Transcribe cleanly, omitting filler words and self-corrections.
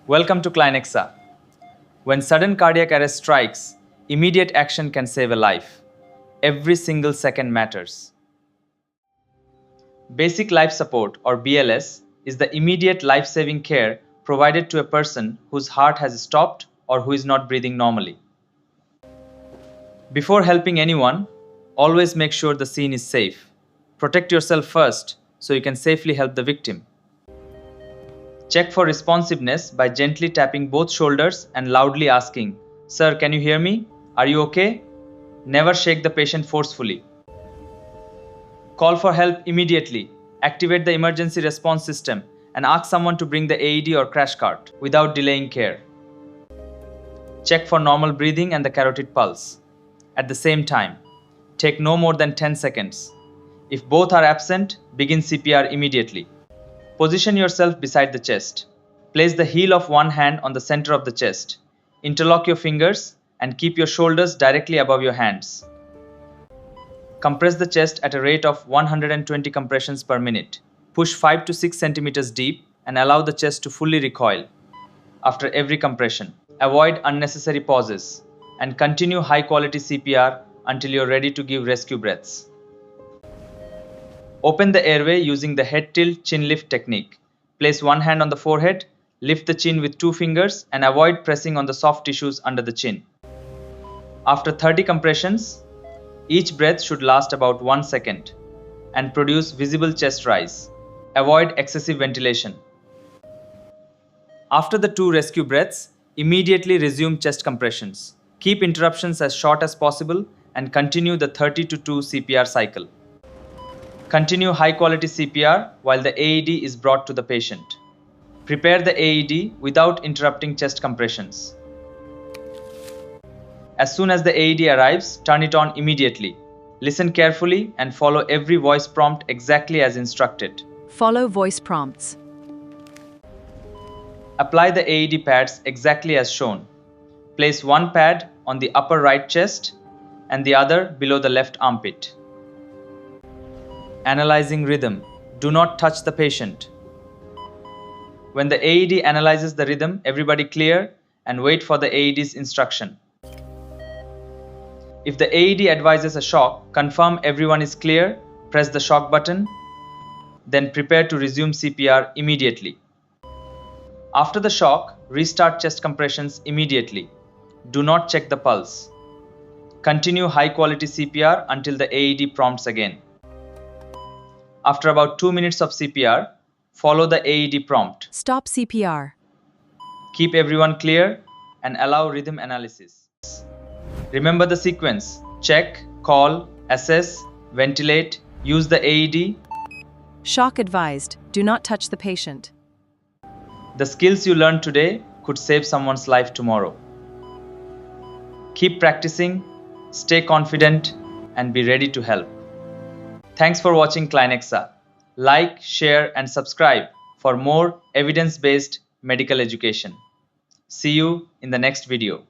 Welcome to Clinexa. When sudden cardiac arrest strikes, immediate action can save a life. Every single second matters. Basic life support, or BLS, is the immediate life-saving care provided to a person whose heart has stopped or who is not breathing normally. Before helping anyone, always make sure the scene is safe. Protect yourself first so you can safely help the victim. Check for responsiveness by gently tapping both shoulders and loudly asking, "Sir, can you hear me? Are you okay?" Never shake the patient forcefully. Call for help immediately. Activate the emergency response system and ask someone to bring the AED or crash cart without delaying care. Check for normal breathing and the carotid pulse. At the same time, take no more than 10 seconds. If both are absent, begin CPR immediately. Position yourself beside the chest. Place the heel of one hand on the center of the chest. Interlock your fingers and keep your shoulders directly above your hands. Compress the chest at a rate of 120 compressions per minute. Push 5 to 6 centimeters deep and allow the chest to fully recoil. After every compression, avoid unnecessary pauses and continue high-quality CPR until you're ready to give rescue breaths. Open the airway using the head tilt chin lift technique. Place one hand on the forehead, lift the chin with 2 fingers and avoid pressing on the soft tissues under the chin. After 30 compressions, each breath should last about 1 second and produce visible chest rise. Avoid excessive ventilation. After the 2 rescue breaths, immediately resume chest compressions. Keep interruptions as short as possible and continue the 30 to 2 CPR cycle. Continue high-quality CPR while the AED is brought to the patient. Prepare the AED without interrupting chest compressions. As soon as the AED arrives, turn it on immediately. Listen carefully and follow every voice prompt exactly as instructed. Follow voice prompts. Apply the AED pads exactly as shown. Place one pad on the upper right chest and the other below the left armpit. Analyzing rhythm. Do not touch the patient. When the AED analyzes the rhythm, everybody clear and wait for the AED's instruction. If the AED advises a shock, confirm everyone is clear, press the shock button, then prepare to resume CPR immediately. After the shock, restart chest compressions immediately. Do not check the pulse. Continue high-quality CPR until the AED prompts again. After about 2 minutes of CPR, follow the AED prompt. Stop CPR. Keep everyone clear and allow rhythm analysis. Remember the sequence: check, call, assess, ventilate, use the AED. Shock advised. Do not touch the patient. The skills you learned today could save someone's life tomorrow. Keep practicing, stay confident, and be ready to help. Thanks for watching Clinexa. Like, share, and subscribe for more evidence-based medical education. See you in the next video.